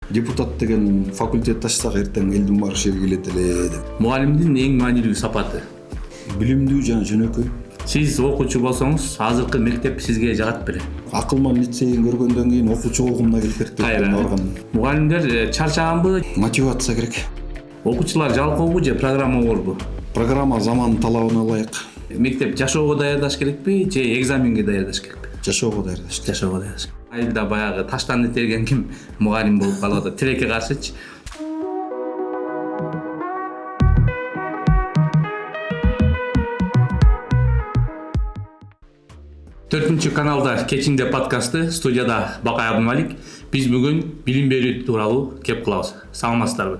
депутат деген факультет ачсак эртең элдин баары иши келет эле деп. Мугалимдин эң маанилүү сапаты? Билимдүү жана жөнөкөй. Сиз окуучу болсоңуз, азыркы мектеп сизге жагат беле? Акылман лицейин көргөндөн кийин окуучу болгумна келип керек деп барган. Мугалимдер чарчаганбы? Мотивация керек. Окуучулар жалкообу же программа борбу? Программа заманын талабына ылайык. Мектеп жашоого даярдаш керекпи же экзаменге даярдаш керекпи? Жашоого даярдаш. Жашоого даярдаш. Айылда баягы таштанды терген ким мугалим болуп калып атат? Тилекке каршычы. Төртүнчү каналда Кечинде подкасты, студияда Бакай Абдумалик. Биз бүгүн билим берүү тууралуу кеп кылабыз. Саламатсыздарбы?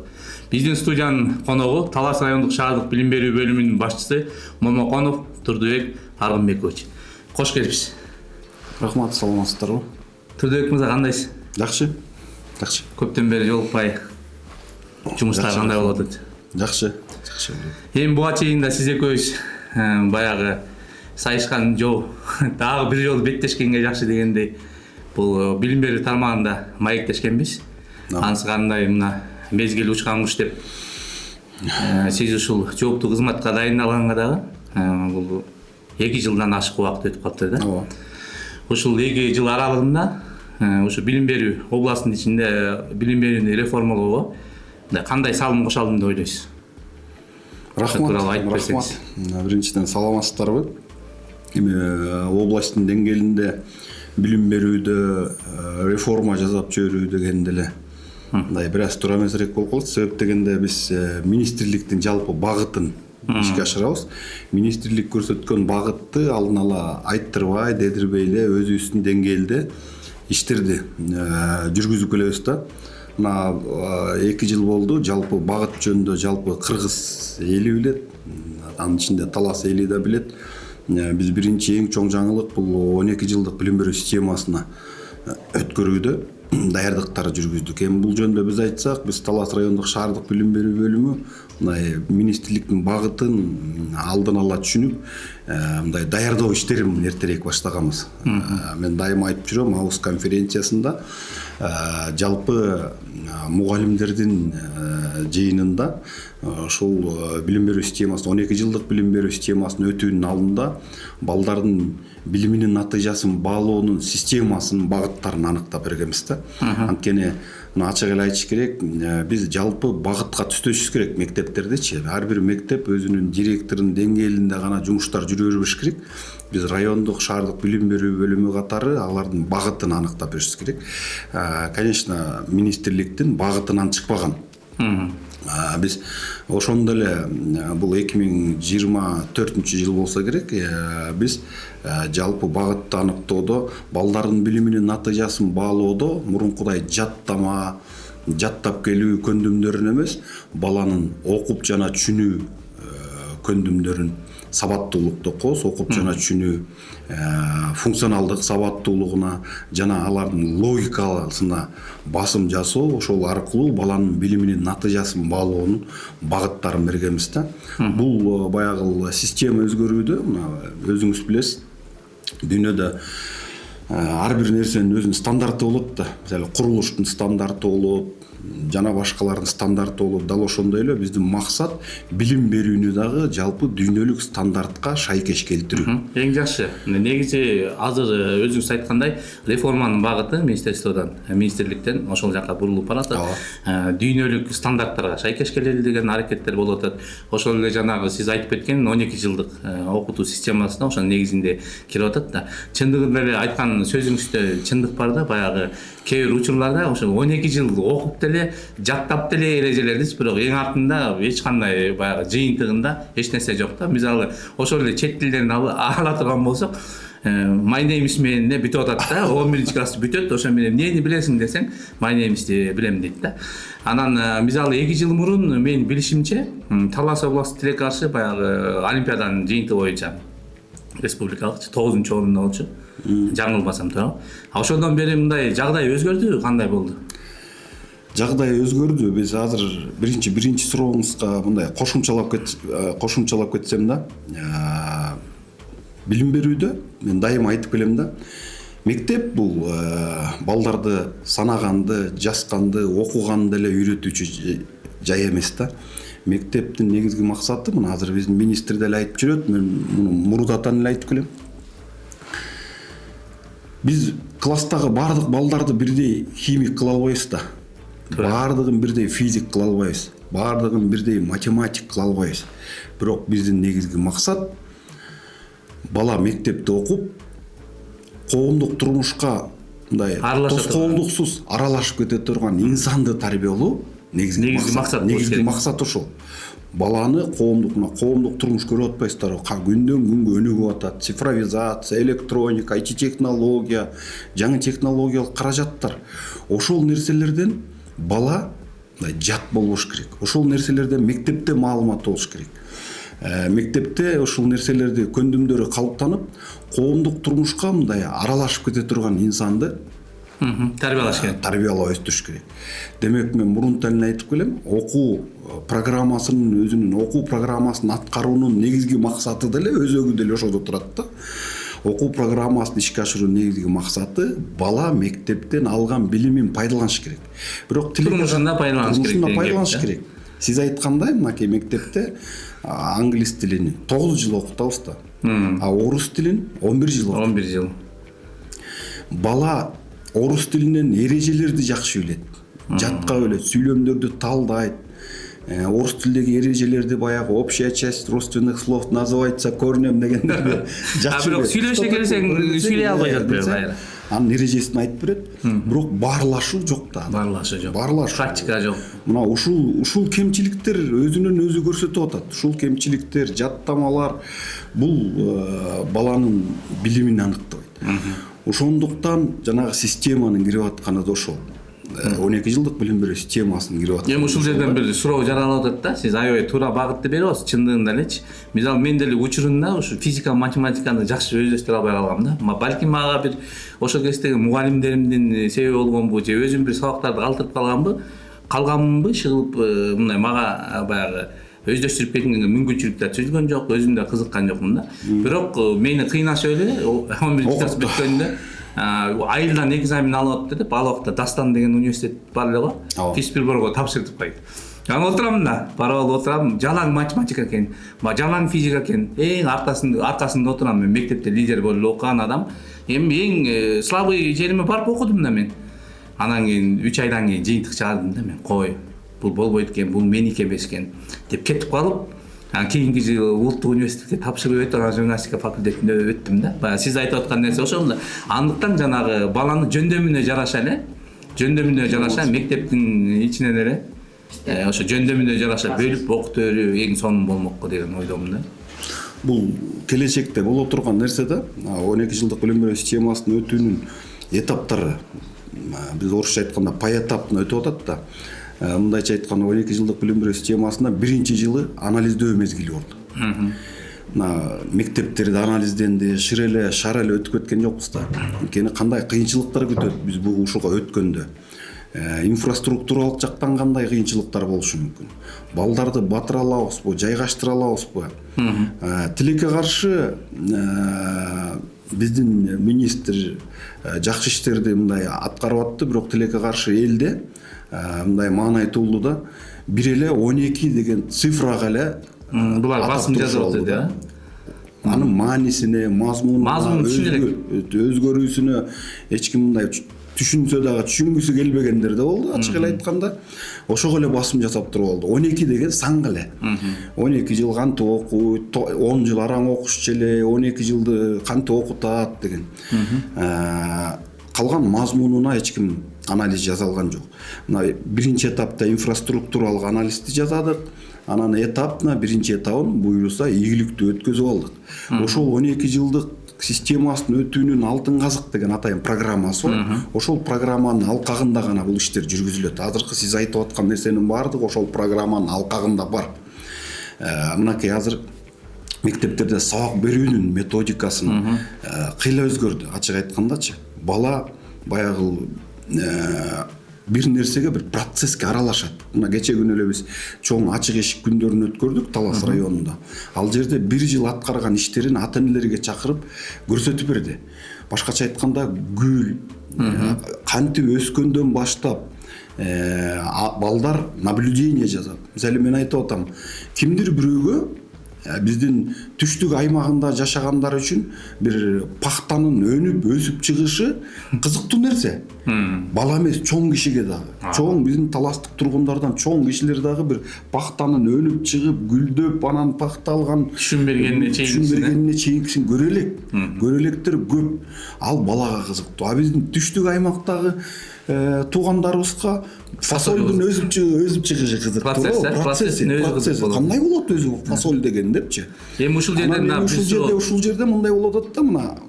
Биздин студиянын коногу Талас райондук шаардык билим берүү бөлүмүнүн башчысы Момоконов Турдубек Аргынбекович. Кош келипсиз. Рахмат, саламатсыздарбы? Турдубек мырза, кандайсыз? Жакшы. Жакшы. Көптөн бери жолукпай жумуштар кандай болуп атат? Жакшы. Жакшы. Эми буга чейин да сиз экөөбүз баягы сайышкан жол дагы бир жолу беттешкенге жакшы дегендей бул билим берүү тармагында маектешкенбиз. Анысы кандай мына мезгил учкан куш деп сиз ушул жооптуу кызматка дайындалганга дагы бул 2 жылдан ашык убакыт өтүп калыптыр да. Ооба. Ушул 2 жыл аралыгында ушу билим берүү областынын ичинде билим берүүнү реформалоого кандай салым кошо алдым деп ойлойсуз? Рахмат. Биринчиден саламатсыздарбы? Эми областтын деңгээлинде билим берүүдө реформа жасап жиберүү дегенде эле мындай бир аз туура эмесирээк болуп калат. Себеп дегенде биз министрликтин жалпы багытын ишке ашырабыз. Министрлик көрсөткөн багытты алдын ала айттырбай, дедирбей эле өзүбүздүн деңгээлде иштерди жүргүзүп келебиз да. Мына 2 жыл болду. Жалпы багыт жөнүндө жалпы кыргыз эли билет, анын ичинде Талас эли да билет. Биз биринчи эң чоң жаңылык бул 12 жылдык билим берүү системасына өткөрүүдө даярдыктар жүргүздүк. Эми бул жөнүндө биз айтсак, биз Талас райондук шаардык билим берүү бөлүмү мындай министрликтин багытын алдын ала түшүнүп, мындай даярдоо иштерин эртерээк баштаганбыз. Мен дайыма айтып жүрөм, Аус конференциясында жалпы мугалимдердин жыйынында ошол билим берүү системасы 12 жылдык билим берүү системасын өтүүнүн алдында балдардын билиминин натыйжасын баалоонун системасынын багыттарын аныктап бергенбиз да. Анткени ачык эле айтыш керек, биз жалпы багытка түздөшүбүз керек мектептердечи. Ар бир мектеп өзүнүн директорунун деңгээлинде гана жумуштар жүрө бербеш керек. Биз райондук шаардык билим берүү бөлүмү катары алардын багытын аныктап беришибиз керек. Конечно, министрликтин багытынан чыкпаган. Биз ошондо эле бул 2024 жыл болсо керек, биз жалпы багытты аныктоодо, балдардын билиминин натыйжасын баалоодо мурункудай жаттап келүү көндүмдөрүн эмес, баланын окуп жана түшүнүү көндүмдөрүн сабаттуулукту кос, окуп жана түшүнүү функционалдык сабаттуулугуна жана алардын логикасына басым жасоо, ошол аркылуу баланын билиминин натыйжасын баалоонун багыттарын бергенбиз да. Бул баягы система өзгөрүүдө, өзүңүз билесиз, дүйнөдө ар бир нерсенин өзүнүн стандарты болот да. Мисалы курулуштун стандарты болот, жана башкалардын стандарты болот. Дал ошондой эле биздин максат билим берүүнү дагы жалпы дүйнөлүк стандартка шайкеш келтирүү. Эң жакшы. Негизи азыр өзүңүз айткандай реформанын багыты министрликтен ошол жакка бурулуп баратат. Дүйнөлүк стандарттарга шайкеш келели деген аракеттер болуп атат. Ошол эле жанагы сиз айтып кеткен 12 жылдык окутуу системасына ошонун негизинде кирип атат да. Чындыгында эле айткан сөзүңүздө чындык бар да, баягы кээ бир учурларда ошо 12 жыл окуп деле, жаттап деле эрежелерди, бирок эң артында эч кандай баягы жыйынтыгында эч нерсе жок да. Мисалы ошол эле чет тилдерин ала турган болсок, my name is менен бүтүп атат да. 11-класс бүтөт, ошо менен эмнени билесиң десең, my name is билем дейт да. Анан мисалы 2 жыл мурун менин билишимче Талас областтык тилекке каршы баягы олимпиаданын жыйынтыгы боюнча республикалык 9-орунда болчу. Жаңылбасам туура. Ошондон бери мындай жагдай өзгөрдү, кандай болду? Жагдай өзгөрдү. Биз азыр биринчи сурооңузга мындай кошумчалап кетсем да, билим берүүдө мен дайыма айтып келем да, Мектеп бул балдарды санаганды, жазганды, окуганды эле үйрөтүүчү жай эмес да. Мектептин негизги максаты, мына азыр биздин министр деле айтып жүрөт, мен муну мурдатан эле айтып келем. Биз класстагы бардык балдарды бирдей химик кыла албайбыз да. Бардыгын бирдей физик кыла албайбыз. Бардыгын бирдей математик кыла албайбыз. Бирок биздин негизги максат бала мектепте окуп, коомдук турмушка мындай тоскоолдуксуз аралашып кете турган инсанды тарбиялоо негизги максат ошол. Баланы коомдук турмуш көрүп атпайсыздарбы? Күндөн күнгө өнүгүп атат. Цифровизация, электроника, IT технология, жаңы технологиялык каражаттар. Ошол нерселерден бала жат болбош керек. Ошол нерселерден мектепте маалымат болуш керек. Мектепте ошол нерселерди көндүмдөрү калыптанып, коомдук турмушка мындай аралашып кете турган инсанды тарбиялаш керек. Тарбиялап өстүрүш керек. Демек мен мурунтан эле айтып келем, окуу программасынын өзүнүн окуу программасын аткаруунун негизги максаты деле өзөгү деле ошодо турат да. Окуу программасын ишке ашыруунун негизги максаты бала мектептен алган билимин пайдаланыш керек. Бирок турмушунда пайдаланыш керек. Сиз айткандай, мынакей мектепте англис тилин 9 жыл окутабыз да. А орус тилин 11 жыл. 11 жыл. Бала орус тилинен эрежелерди жакшы билет. Жатка билет, сүйлөмдөрдү талдайт. Орус тилдеги эрежелерди баягы общая часть родственных слов называется корнем дегендерди жакшы билет. Бирок сүйлөшө келсең сүйлөй албай жатпайбы? Анын эрежесин айтып берет. Бирок баарлашуу жок да. Баарлашуу жок. Практика жок. Мына ушул кемчиликтер өзүнөн өзү көрсөтүп атат. Ушул кемчиликтер, жаттамалар бул баланын билимин аныктабайт. Ошондуктан жанагы системанын кирип атканы да ошол. 12 жылдык билим берүү системасынын кирип атканы. Эми ушул жерден бир суроо жаралып атат да. Сиз аябай туура багытты берип атасыз, чындыгында элечи. Мисалы мен деле учурунда ушу физика, математиканы жакшы өздөштүрө албай калгам да. Балким мага бир ошол кездеги мугалимдеримдин себеби болгонбу, же өзүм бир сабактарды калтырып калганмынбы, шыгылып мындай мага баягы өздөштүрүп кеткенге мүмкүнчүлүктөр түзүлгөн жок, өзүм да кызыккан жокмун да. Бирок мени кыйнашып эле 11 класс бүткөндө айылдан экзамен алып атты деп, ал убакта Дастан деген университет бар эле го. Физбирборго тапшыртып койду. Аны отурам да, барып отурам, жалаң математика экен, жалаң физика экен. Эң аркасында отурам, мен мектепте лидер болуп окуган адам. Эми эң слабый жериме барып окудум да мен. Анан кийин 3 айдан кийин жыйынтык чыгардым да мен. Кой, бул болбойт экен, бул меники эмес экен деп кетип калып, кийинки жылы улуттук университетке тапшырып өтүп журналистика факультетинде өттүм да. Баягы сиз айтып аткан нерсе ошол да. Андыктан жанагы баланын жөндөмүнө жараша мектептин ичинен эле ошо жөндөмүнө жараша бөлүп окутуу берүү эң сонун болмокко деген ойдомун да. Бул келечекте боло турган нерсе да. 12 жылдык билим берүү системасынын өтүүнүн этаптары, биз орусча айтканда поэтапно өтүп атат да. Мындайча айтканда 12 жылдык билим берүү системасында биринчи жылы анализдөө мезгили болду. Мектептерде анализденди, шар эле өтүп кеткен жокпуз да. Анткени кандай кыйынчылыктар күтөт биз бул ушуга өткөндө. Инфраструктуралык жактан кандай кыйынчылыктар болушу мүмкүн. Балдарды батыра алабызбы, жайгаштыра алабызбы? Тилекке каршы биздин министр жакшы иштерди мындай аткарып атты, бирок тилекке каршы элде мындай маанайтуулуу да, бир эле 12 деген цифрага эле булар басым жазып атты да. Анын маанисине, мазмунуна, өзгөрүүсүнө эч ким мындай түшүнсө дагы түшүнгүсү келбегендер да болду, ачык эле айтканда. Ошого эле басым жасап туруп алды. 12 деген сан эле. 12 жыл кантип окуйт, 10 жыл араң окушчу эле, 12 жылды кантип окутат деген. Калган мазмунуна эч ким анализ жасалган жок. Мына биринчи этапта инфраструктуралык анализди жасадык. Анан этапна биринчи этабын буюрса ийгиликтүү өткөзүп алдык. Ошол 12 жылдык системасын өтүүнүн алтын казык деген атайын программасы бар. Ошол программанын алкагында гана бул иштер жүргүзүлөт. Азыркы сиз айтып аткан нерсенин баардыгы ошол программанын алкагында бар. Мынакей азыр мектептерде сабак берүүнүн методикасын кыйла өзгөрдү, ачык айткандачы. Бала баягы бир нерсеге, бир процесске аралашат. Мына кече күнү эле биз чоң ачык эшик күндөрүн өткөрдүк Талас районунда. Ал жерде бир жыл аткарган иштерин ата энелерге чакырып көрсөтүп берди. башкача айтканда гүл кантип өскөндөн баштап балдар наблюдение жазат. Мисалы мен айтып атам, кимдир бирөөгө биздин түштүк аймагында жашагандар үчүн бир пахтанын өнүп өсүп чыгышы кызыктуу нерсе. Бала эмес, чоң кишиге дагы. Чоң биздин таластык тургундардан чоң кишилер дагы бир пахтанын өнүп чыгып, гүлдөп, анан пахта алган түшүнбергенине чейинкисин көрө элек. Көрө электер көп. Ал балага кызыктуу. А биздин түштүк аймактагы туугандарыбызга фасолдун өсүп чыгышы кызыктуу. Процесс кандай болот өзү фасоль деген депчи. Эми ушул жерде мындай болуп атат да, мына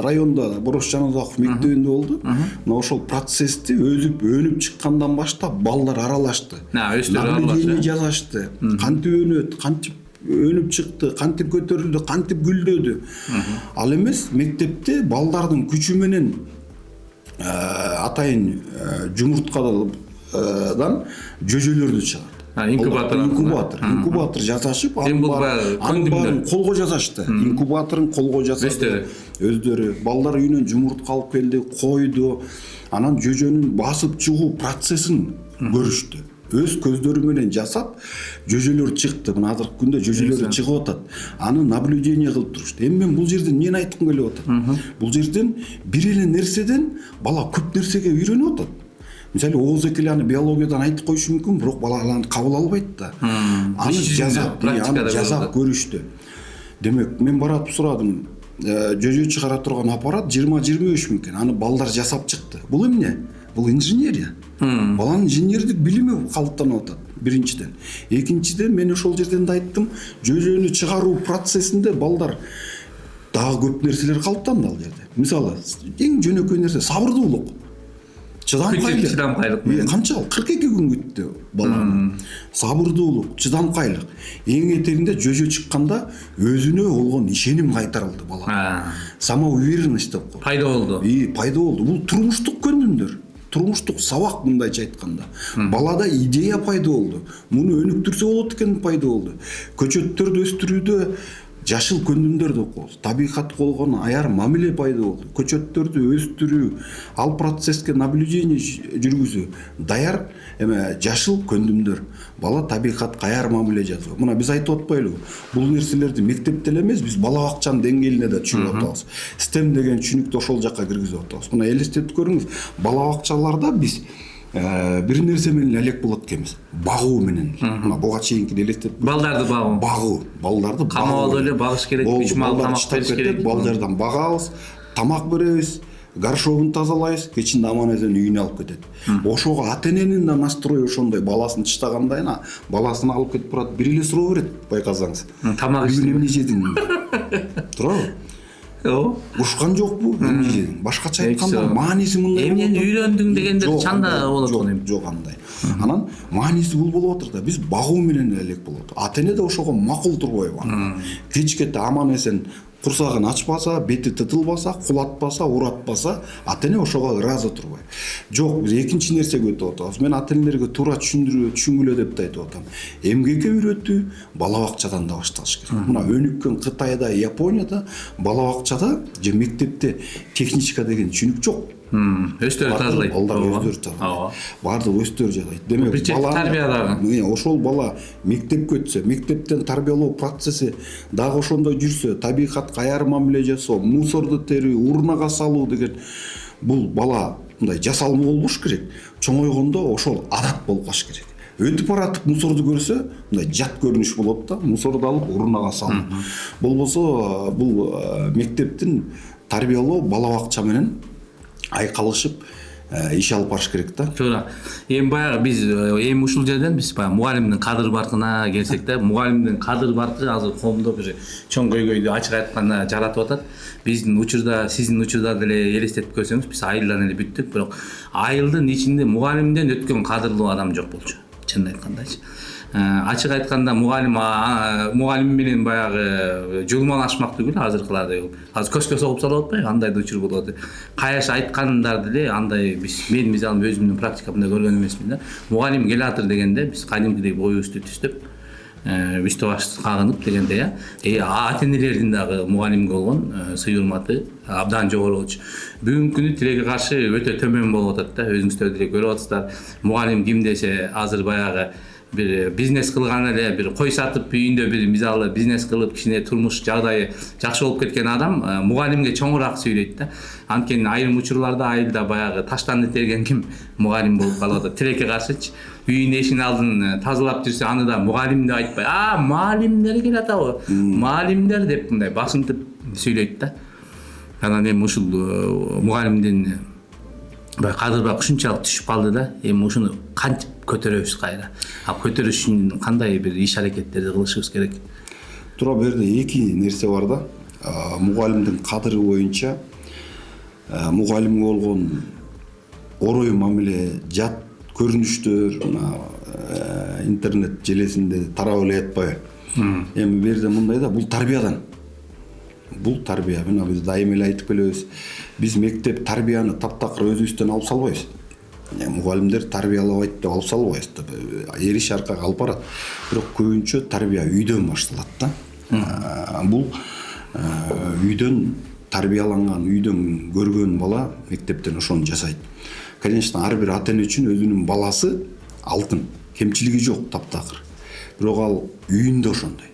районда Борош Жаназаков мектебинде болду. Мына ошол процессти өсүп өнүп чыккандан баштап балдар аралашты. Наблюдение жазышты. Кантип өнөт, кантип өнүп чыкты, кантип көтөрүлдү, кантип гүлдөдү. Ал эмес, мектепте балдардын күчү менен атайын жумурткадан жөжөлөрдү чыгат. Инкубатор жасашып, анын баарын колго жасашты. Инкубаторун колго жасашты. Өздөрү балдар үйүнөн жумуртка алып келди, койду. Анан жөжөнүн басып чыгуу процессин көрүштү. Өз көздөрү менен жасап, жөжөлөр чыкты. Мына азыркы күндө жөжөлөр чыгып атат. Аны наблюдение кылып турушту. Эми мен бул жерден эмнени айткым келип атат? Бул жерден бир эле нерседен бала көп нерсеге үйрөнүп атат. Мисалы, ооз экели аны биологиядан айтып коюшу мүмкүн, бирок бала аны кабыл албайт да. Аны жазап көрүштү. Демек, мен барып сурадым, жөжө чыгара турган аппарат 20-23 миң. Аны балдар жасап чыкты. Бул эмне? Бул инженерия. Баланын инженердик билими калыптанып атат. Биринчиден. Экинчиден, мен ошол жерден да айттым, жөжөнү чыгаруу процессинде балдар дагы көп нерселер калыптанды ал жерде. Мисалы, эң жөнөкөй нерсе сабырдуулук. Чыдамкайлык. Канча 42 күн күттү баланы. Сабырдуулук, чыдамкайлык. Эң этегинде жөжө чыкканда өзүнө болгон ишеним кайтарылды балага. Самоуверенность деп коет. Пайда болду. Пайда болду. Бул турмуштук көндүмдөр. Турмуштук сабак, мындайча айтканда. Балада идея пайда болду. Муну өнүктүрсө болот экен пайда болду. Көчөттөрдү өстүрүүдө жашыл көндүмдөр деп коебуз. Табигатка болгон аяр мамиле пайда болду. Көчөттөрдү өстүрүү, ал процесске наблюдение жүргүзүү, даяр жашыл көндүмдөр. Бала табигатка аяр мамиле жасоо. Мына биз айтып атпайлыбы? Бул нерселерди мектепте эле эмес, биз бала бакчанын деңгээлине да түшүнүп атабыз. STEM деген түшүнүктү ошол жакка киргизип атабыз. Мына элестетип көрүңүз, бала бакчаларда биз бир нерсе менен элек болот экенбиз. Багуу менен. Мына буга чейинки элестетип балдарды багуу. Балдарды камап эле багыш керек, беш мал тамак бериш керек. Балдардан багабыз, тамак беребиз, горшогун тазалайбыз, кечинде аман-эсен үйүнө алып кетет. Ошого ата-эненин да настрою ошондой, баласын чыштагандайын, баласын алып кетип барат, бир эле суроо берет, байкасаңыз. Тамак ичти. Эмне жедиң? Туурабы? Ушкан жокпу? Эмне жедиң? Башкача айтканда мааниси мындай. Эмнени үйрөндүң дегендер чанда болот го. Жок андай. Анан мааниси бул болуп атыр да. Биз багуу менен элек болот. Ата-эне да ошого макул турбайбы? Кечке аман-эсен курсагын ачпаса, бети тытылбаса, кулатпаса, уратпаса, ата-эне ошого ыраазы турбайт. Жок, биз экинчи нерсеге өтүп атабыз. Мен ата-энелерге туура түшүнгүлө деп да айтып атам. Эмгекке үйрөтүү бала бакчадан да башталыш керек. Мына өнүккөн Кытайда, Японияда бала бакчада же мектепте техничка деген түшүнүк жок. Өздөрү тазалайт. Балдар өздөрү тазалайт. Баардыгы өздөрү жасайт. Демек, бала тарбиядагы. Ошол бала мектепке өтсө, мектептен тарбиялоо процесси дагы ошондой жүрсө, табигатка аяр мамиле жасоо, мусорду терүү, урнага салуу деген бул бала мындай жасалма болбош керек. Чоңойгондо ошол адат болуп калыш керек. Өтүп баратып мусорду көрсө, мындай жат көрүнүш болот да, мусорду алып урнага салуу. Болбосо бул мектептин тарбиялоо бала бакча менен айкалышып иш алып барыш керек да. Туура. Эми баягы биз эми ушул жерден биз баягы мугалимдин кадыр баркына келсек да, мугалимдин кадыр баркы азыр коомдо бир чоң көйгөйдү ачык айтканда жаратып атат. Биздин учурда, сиздин учурда деле элестетип көрсөңүз, биз айылдан эле бүттүк, бирок айылдын ичинде мугалимден өткөн кадырлуу адам жок болчу. Чынын айткандачы. Ачык айтканда мугалим менен баягы жулмалашмак түгүл азыркыларды. Азыр көзгө согуп салып атпайбы, андай да учур болот. Каяш айткандарды деле андай мен мисалы өзүмдүн практикамда көргөн эмесмин да. Мугалим келатыр дегенде биз кадимкидей боюбузду түздөп үстү баш кагынып дегенде ата энелердин дагы мугалимге болгон сый урматы абдан жогору болчу. Бүгүнкү күнү тилекке каршы өтө төмөн болуп атат да. Өзүңүздөр деле көрүп атасыздар. Мугалим ким десе азыр баягы bir biznes kılgan эле bir koy satıp үйүндө bir мисалы бизнес кылып кичине турмуш жагдайы жакшы болуп кеткен адам мугалимге чоңураак сүйлөйт да. Анткени айрым учурларда айылда баягы таштанды терген ким мугалим болуп калат да. Тилекке каршычы үйүнүн эшигин алдын тазалап жүрсө аны да мугалим деп айтпай, маалимдер келет атабы, маалимдер деп мындай басынтып сүйлөйт да. Анан эми ушул мугалимдин кадырбак ушунчалык түшүп калды да. Эми ушуну кантип көтөрөбүз кайра? Көтөрүш үчүн кандай бир иш аракеттерди кылышыбыз керек? Тура бу жерде эки нерсе бар да. Мугалимдин кадыры боюнча мугалимге болгон орой мамиле, жат көрүнүштөр интернет желесинде тарап эле атпайбы? Эми бу жерде мындай да, бул тарбиядан. Бул тарбия. Мына биз дайым эле айтып келебиз. Биз мектеп тарбияны таптакыр өзүбүздөн алып салбайбыз. Мугалимдер тарбиялабайт деп алып салбайбыз. Эриш аркага алып барат. Бирок көбүнчө тарбия үйдөн башталат да. Бул үйдөн тарбияланган, үйдөн көргөн бала мектептен ошону жасайт. Конечно, ар бир ата эне үчүн өзүнүн баласы алтын, кемчилиги жок таптакыр. Бирок ал үйүндө ошондой.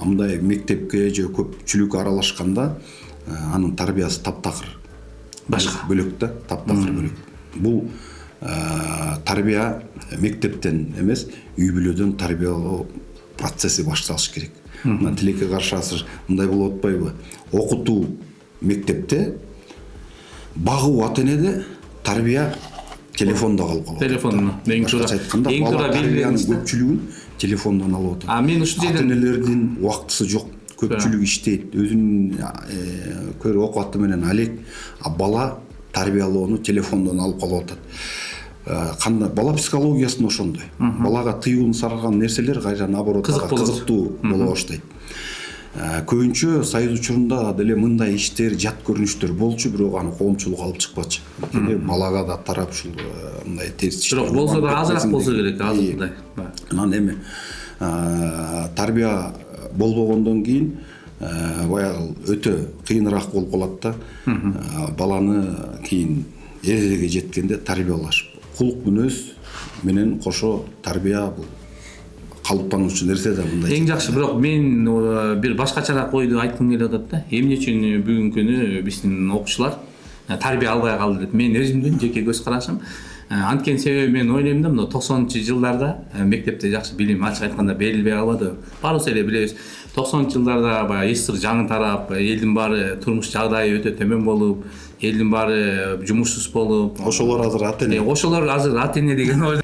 Мындай мектепке же көпчүлүк аралашканда анын тарбиясы таптакыр. Башка бөлөк да, таптакыр бөлөк. Бул тарбия мектептен эмес, үй бүлөдөн тарбиялоо процесси башталыш керек. Мына тилекке каршы азыр мындай болуп атпайбы? Окутуу мектепте, багуу ата энеде, тарбия телефондо калып калат. Телефондо. Эң туура тарбиянын көпчүлүгүн телефондон алып атат. Мен ушул жерден ата энелердин убактысы жок. Көпчүлүк иштейт. Өзүнүн көрүп окуаты менен алек, бала тарбиялоону телефондон алып калып атат. Кандай бала психологиясында ошондой. Балага тыюун сарган нерселер кайра наоборот кызыктуу боло баштайт. Көбүнчө Союз учурунда деле мындай иштер, жат көрүнүштөр болчу, бирок аны коомчулук алып чыкпачы. Балага да тарап ушул мындай терс иштер. Бирок болсо да азыраак болсо керек, азыркыдай. Анан эми тарбия болбогондон кийин баягы өтө кыйыныраак болуп калат да. Баланы кийин эрежеге жеткенде тарбиялаш. Кулук мүнөз менен кошо тарбия бул калыптануучу нерсе да мындай. Эң жакшы, бирок мен бир башкачараак ойду айткым келип атат да. Эмне үчүн бүгүнкү күнү биздин окуучулар тарбия албай калды деп мен өзүмдүн жеке көз карашым. Анткени себеби мен ойлойм да, мына 90-жылдарда мектепте жакшы билим ачык айтканда берилбей калбады. Баарыбыз эле билебиз. 90-жылдарда баягы эс жаңы тарап, элдин баары турмуш жагдайы өтө төмөн болуп, элдин баары жумушсуз болуп, ошолор азыр ата эне. Ошолор азыр ата эне деген ой.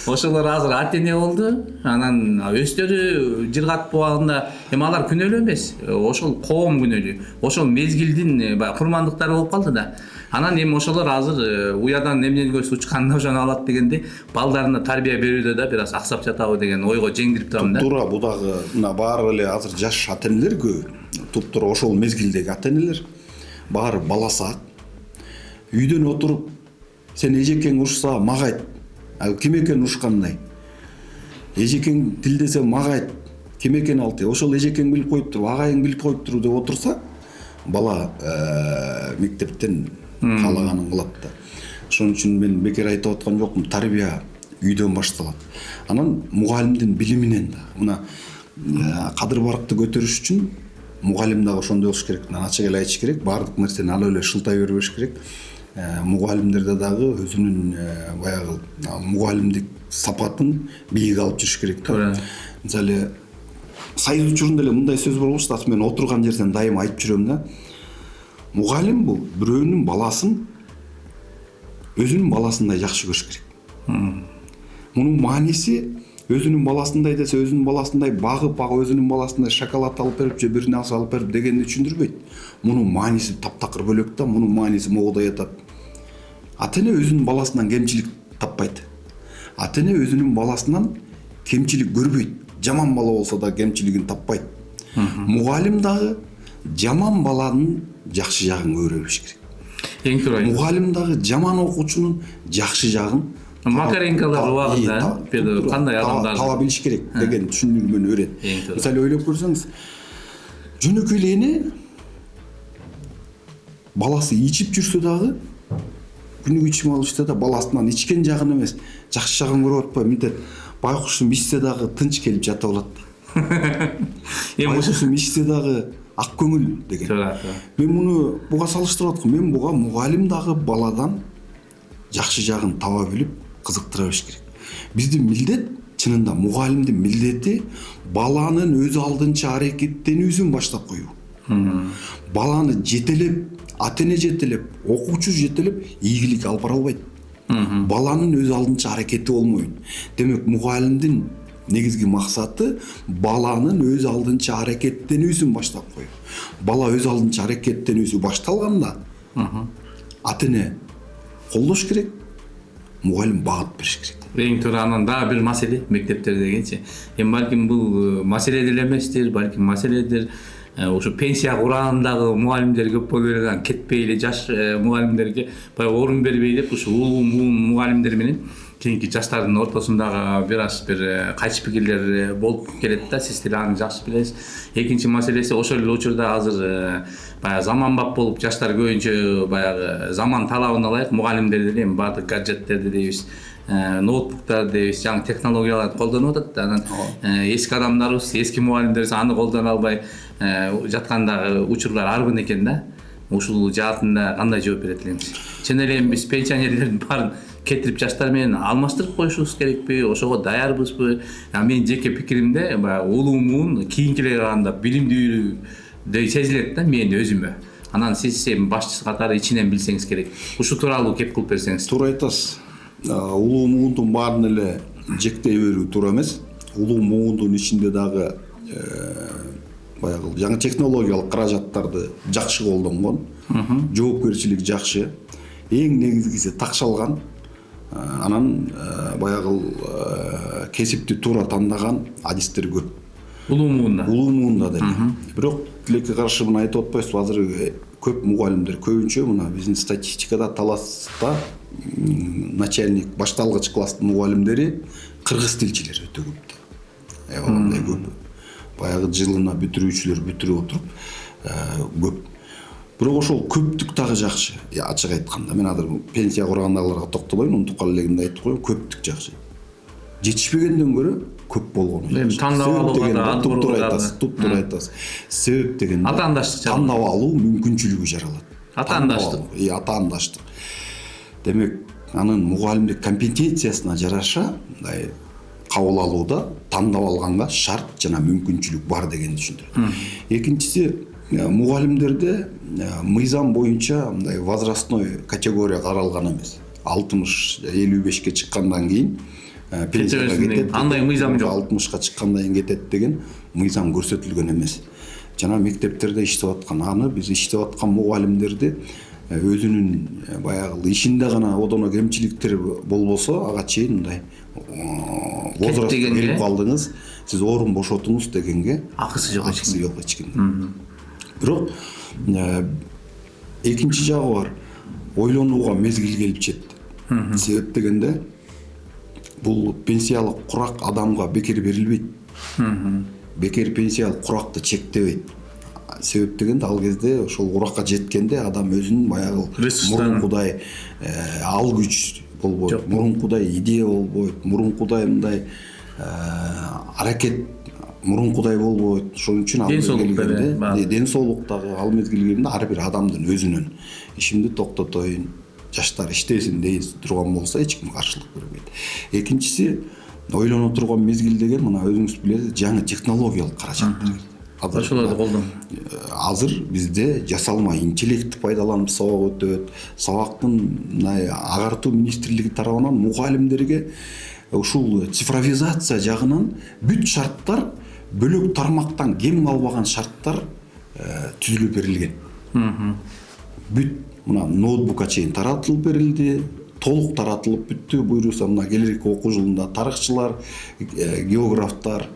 Ошолор азыр ата эне болду. Анан өздөрү жыргатып алганда эми алар күнөөлүү эмес. Ошол коом күнөөлүү. Ошол мезгилдин курмандыктары болуп калды да. Анан эми ошолор азыр уядан эмнелер учканына ошону алат дегенде, балдарына тарбия берүүдө да бир аз аксап жатабы деген ойго жеңдирип турам да. Туура, бу дагы мына баары эле азыр жаш ата энелер көбү. Туптура ошол мезгилдеги ата энелер баары баласы ак. Үйдөн отуруп, сен эжекең урушса мага айт. Ким экен урушкандай? Эжекең тилдесе мага айт. Ким экен алты? Ошол эжекең билип коюптур, агайың билип коюптур деп отурса, бала мектептен каалаганын кылат да. Ошон үчүн мен бекер айтып аткан жокмун, тарбия үйдөн башталат. Анан мугалимдин билиминен да. Мына кадыр барыкты көтөрүш үчүн мугалим дагы ошондой болуш керек. Ачык эле айтыш керек. Баардык нерсени алып эле шылтай бербеш керек. Мугалимдерде дагы өзүнүн баягы мугалимдик сапатын бийик алып жүрүш керек да. Мисалы Союз учурунда эле мындай сөз болчу да, мен отурган жерден дайым айтып жүрөм да. Мугалим бул бирөөнүн баласын өзүнүн баласындай жакшы көрүш керек. Мунун мааниси өзүнүн баласындай десе, өзүнүн баласындай багып, өзүнүн баласындай шоколад алып берип, же бир нерсе алып берип дегенди түшүндүрбөйт. Мунун мааниси таптакыр бөлөк да, мунун мааниси могудай атат. Ата эне өзүнүн баласынан кемчилик таппайт. Ата эне өзүнүн баласынан кемчилик көрбөйт. Жаман бала болсо да кемчилигин таппайт. Мугалим дагы жаман баланын жакшы жагын көрө билиш керек. Эң туура. Мугалим дагы жаман окуучунун жакшы жагын Макаренкалар убагында кандай адамдар таба билиш керек деген түшүндүрмөнү берет. Мисалы ойлоп көрсөңүз, жөнөкөй эле баласы ичип жүрсө дагы, күнүгө ичим алышта да баласынан ичкен жагын эмес, жакшы жагын көрүп атпайбы, мынтет байкушум ичсе дагы тынч келип жата алат. Байкушум ичсе дагы ак көңүл деген. Мен муну буга салыштырып аткам. Мен буга мугалим дагы баладан жакшы жагын таба билип кызыктыра беш керек. Биздин милдет, чынында мугалимдин милдети баланын өз алдынча аракеттенүүсүн баштап коюу. Баланы жетелеп, ата-эне жетелеп, окуучу жетелеп ийгилик алып бара албайт. Баланын өз алдынча аракети болмойт. Демек мугалимдин негизги максаты баланын өз алдынча аракеттенүүсүн баштап коюу. Бала өз алдынча аракеттенүүсү башталганда ата-эне колдош керек, мугалим багыт бериш керек. Эң туура анан дагы бир маселе мектептерде дегенчи. Эми балким бул маселе деле эместир, балким маселедир. Ошо пенсия курагындагы мугалимдер көп боло берген, кетпей эле жаш мугалимдерге баягы орун бербей деп ушу улуу мугалимдер менен кийинки жаштардын ортосундагы бир кайчы пикирлер болуп келет да, сиз деле аны жакшы билесиз. Экинчи маселеси, ошол эле учурда азыр баягы заманбап болуп жаштар көбүнчө баягы заман талабына ылайык мугалимдер деле эми баардык гаджеттерди дейбиз, ноутбуктар дейбиз, жаңы технологияларды колдонуп атат. Анан эски адамдарыбыз, эски мугалимдерибиз аны колдоно албай жаткандагы учурлар арбын экен да. Ушул жаатында кандай жооп берет элеңиз? Чын эле биз пенсионерлердин баарын кетирип жаштар менен алмаштырып коюшубуз керекпи? Ошого даярбызбы? Менин жеке пикиримде баягы улуу муун кийинкилерге караганда билимдүү сезилет да мен өзүмө. Анан сиз эми башчысы катары ичинен билсеңиз керек. Ушул тууралуу кеп кылып берсеңиз. Туура айтасыз. Улуу муундун баарын эле жектей берүү туура эмес. Улуу муундун ичинде дагы баягы жаңы технологиялык каражаттарды жакшы колдонгон, жоопкерчилик жакшы, эң негизгиси такшалган, анан баягы кесипти туура тандаган адистер көп. Улуу муунда деле. Бирок тилекке каршы мына айтып атпайсызбы, азыр көп мугалимдер көбүнчө мына биздин статистикада Таласта начальник башталгыч класстын мугалимдери кыргыз тилчилер өтө көп. Андай көп. Баягы жылына бүтүрүүчүлөр бүтүрүп отуруп көп. Бирок ошол көптүк дагы жакшы. Ачык айтканда, мен азыр пенсия курагандагыларга токтолойм, унутуп элегимде айтып коеюн, көптүк жакшы. Жетишпегенден көрө көп болгону. Эми тандап алууга да туптура айтасыз. Себеп дегенде атаандаштык тандап алуу мүмкүнчүлүгү жаралат. Атаандаштык. Демек, анын мугалимдик компетенциясына жараша кабыл алууда тандап алганга шарт жана мүмкүнчүлүк бар дегенди түшүндүрөт. Экинчиси, мугалимдерде мыйзам боюнча мындай возрастной категория каралган эмес. 60-55ке чыккандан кийин пенсияга кетет. Андай мыйзам жок. 60ка чыккандан кийин кетет деген мыйзам көрсөтүлгөн эмес. Жана мектептерде иштеп аткан, аны биз иштеп аткан мугалимдерди өзүнүн баягы ишинде гана одоно кемчиликтер болбосо, ага чейин мындай возраст келип калдыңыз, сиз орун бошотуңуз дегенге акысы жок эчким. Бирок экинчи жагы бар. Ойлонууга мезгил келип жетти. Себеп дегенде бул пенсиялык курак адамга бекер берилбейт. Бекер пенсиялык куракты чектебейт. Себеп дегенде ал кезде ошол куракка жеткенде адам өзүнүн баягы мурункудай ал күч болбойт, мурункудай идея болбойт, мурункудай мындай аракет мурункудай болбойт. Ошон үчүн ал келгенде ден соолуктагы ал мезгил келгенде ар бир адамдын өзүнүн ишимди токтотоюн, жаштар иштесин дей турган болсо эч ким каршылык бербейт. Экинчиси, ойлоно турган мезгил деген мына өзүңүз билесиз, жаңы технологиялык каражаттар. Ошолорду колдон. Азыр бизде жасалма интеллектти пайдаланып сабак өтөт. Сабактын агартуу министрлиги тарабынан мугалимдерге ушул цифровизация жагынан бүт шарттар бөлөк тармактан кем албаган шарттар түзүлүп берилген. Бүт мына ноутбукка чейин таратылып берилди, толук таратылып бүттү. Буюрса мына келерки окуу жылында тарыхчылар, географтар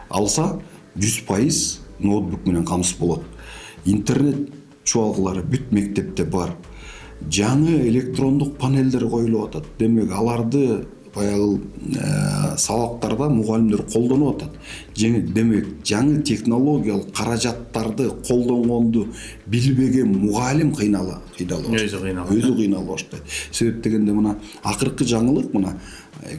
алса 100% ноутбук менен камсыз болот. Интернет чубалгылары бүт мектепте бар. жаңы электрондук панелдер коюлуп атат. Демек аларды баягы сабактарда мугалимдер колдонуп атат. Демек жаңы технологиялык каражаттарды колдонгонду билбеген мугалим өзү кыйналып баштайт. Себеп дегенде мына акыркы жаңылык мына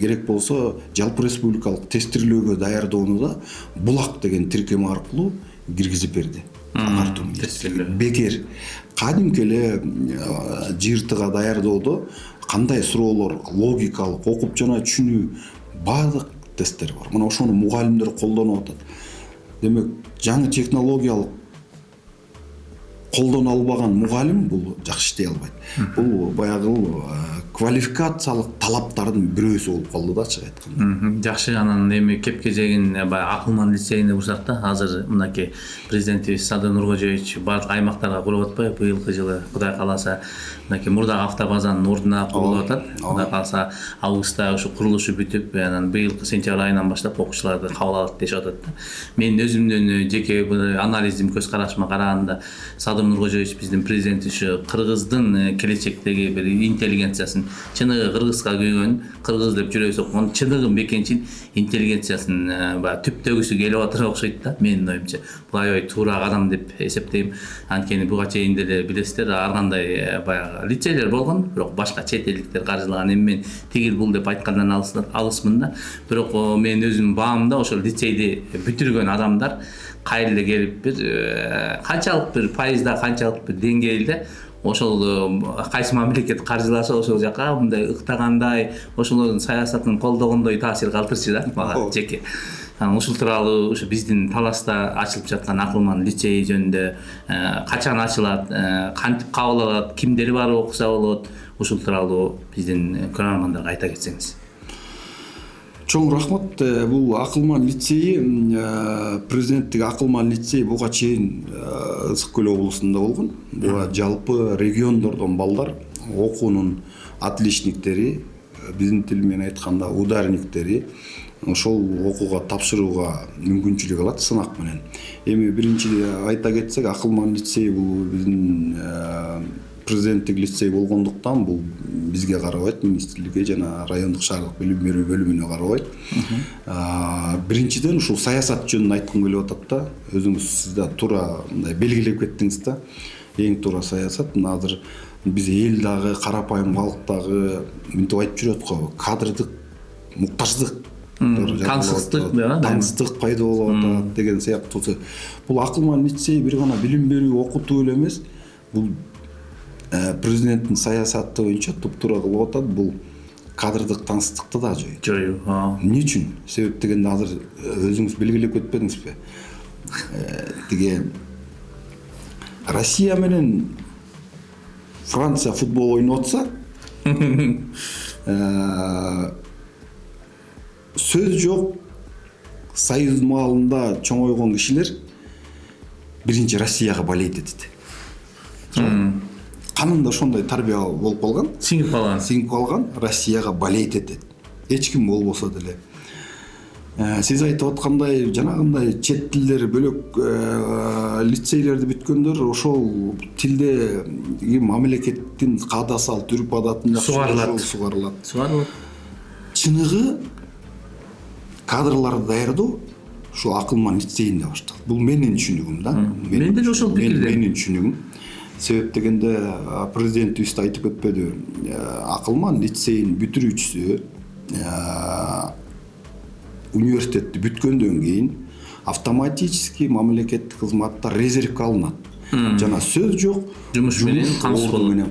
керек болсо жалпы республикалык тестирлөөгө даярдоонуда булак деген тиркеме аркылуу киргизип берди. Бекер кадимки эле ЖРТга даярдоодо кандай суроолор логикалык окуп жана түшүнүү баардык тесттер бар. Мына ошону мугалимдер колдонуп атат. Демек жаңы технологиялык колдоно албаган мугалим бул жакшы иштей албайт. Бул баягы квалификациялык талаптардын бирөөсү болуп калды да, ачык айтканда. Жакшы, анан эми кеп кезегин баягы Акылман лицейине бурсак да, азыр мынакей президентибиз Садыр Нуркожоевич баардык аймактарга куруп атпайбы? Быйылкы жылы Кудай кааласа мынакей мурдагы автобазанын ордуна курулуп атат. Кудай кааласа августта ушу курулушу бүтүп, анан быйылкы сентябрь айынан баштап окуучуларды кабыл алат дешип атат да. Мен өзүмдүн жеке анализим, көз карашыма караганда Садыр Нуркожоевич биздин президент ушу кыргыздын келечектеги бир интеллигенциясын, чыныгы кыргызга күйгөн, кыргыз деп жүрөбүз окуган чыныгы бекенчил интеллигенциясын баягы түптөгүсү келип атыр окшойт да, менин оюмча. Бул аябай туура кадам деп эсептейм. Анткени буга чейин деле билесиздер, ар кандай баягы лицейлер болгон, бирок башка чет элдиктер каржылаган. Эми мен тигил бул деп айткандан алысмын да. Бирок мен өзүм баамда ошол лицейди бүтүргөн адамдар кайрылы келип бир канчалык бир пайызда, канчалык бир деңгээлде ошол кайсы мамлекет каржыласа ошол жака мындай ыктагандай, ошолордун саясатын колдогондой таасир калтырчу да мага жеке. Анан ушул тууралуу ушу биздин Таласта ачылып жаткан Акылман лицейи жөнүндө качан ачылат, кантип кабыл алат, кимдери барып окуса болот, ушул тууралуу биздин көрөрмандарга айта кетсеңиз. Чоң рахмат. Бул Акылман лицейи, президенттик Акылман лицейи буга чейин Ысык Көл облусунда болгон. Буга жалпы региондордон балдар окуунун отличниктери, биздин тил менен айтканда ударниктери ошол окууга тапшырууга мүмкүнчүлүк алат сынак менен. Эми биринчи айта кетсек, Акылман лицейи бул биздин президенттик лицей болгондуктан бул бизге карабайт, министрликке жана райондук шаардык билим берүү бөлүмүнө карабайт. Биринчиден ушул саясат жөнүндө айткым келип атат да. Өзүңүз сиз да туура мындай белгилеп кеттиңиз да. Эң туура саясат. Мына азыр биз эл дагы, карапайым калк дагы мынтип айтып жүрөт го, кадрдык муктаждык, таңсыздык пайда болуп атат деген сыяктуу. Бул Акылман лицейи бир гана билим берүү, окутуу эле эмес, бул президенттин саясаты боюнча туп-туура кылып атат. Бул кадрдык таңсыздыкты да жоюу. Эмне үчүн? Себеп дегенде азыр өзүңүз белгилеп кетпедиңизби? Тиги Россия менен Франция футбол ойноп атса, сөз жок, союз маалында чоңойгон кишилер биринчи Россияга болеть этет. Канында ошондой тарбия болуп калган, сиңип калган, Россияга болеть этет. Эч ким болбосо деле. Сиз айтып аткандай, жанагындай чет тилдер бөлөк лицейлерди бүткөндөр ошол тилде мамлекеттин каада салт, үрп адатын сугарылат. Чыныгы кадрларды даярдоо ушул Акылман лицейинде башталат. Бул менин түшүнүгүм да. Мен деле ошол пикирдемин. Менин түшүнүгүм. Себеп дегенде президентибиз айтып өтпөдү. Акылман лицейин бүтүрүүчүсү университетти бүткөндөн кийин автоматически мамлекеттик кызматта резервге алынат. Жана сөз жок, жумуш менен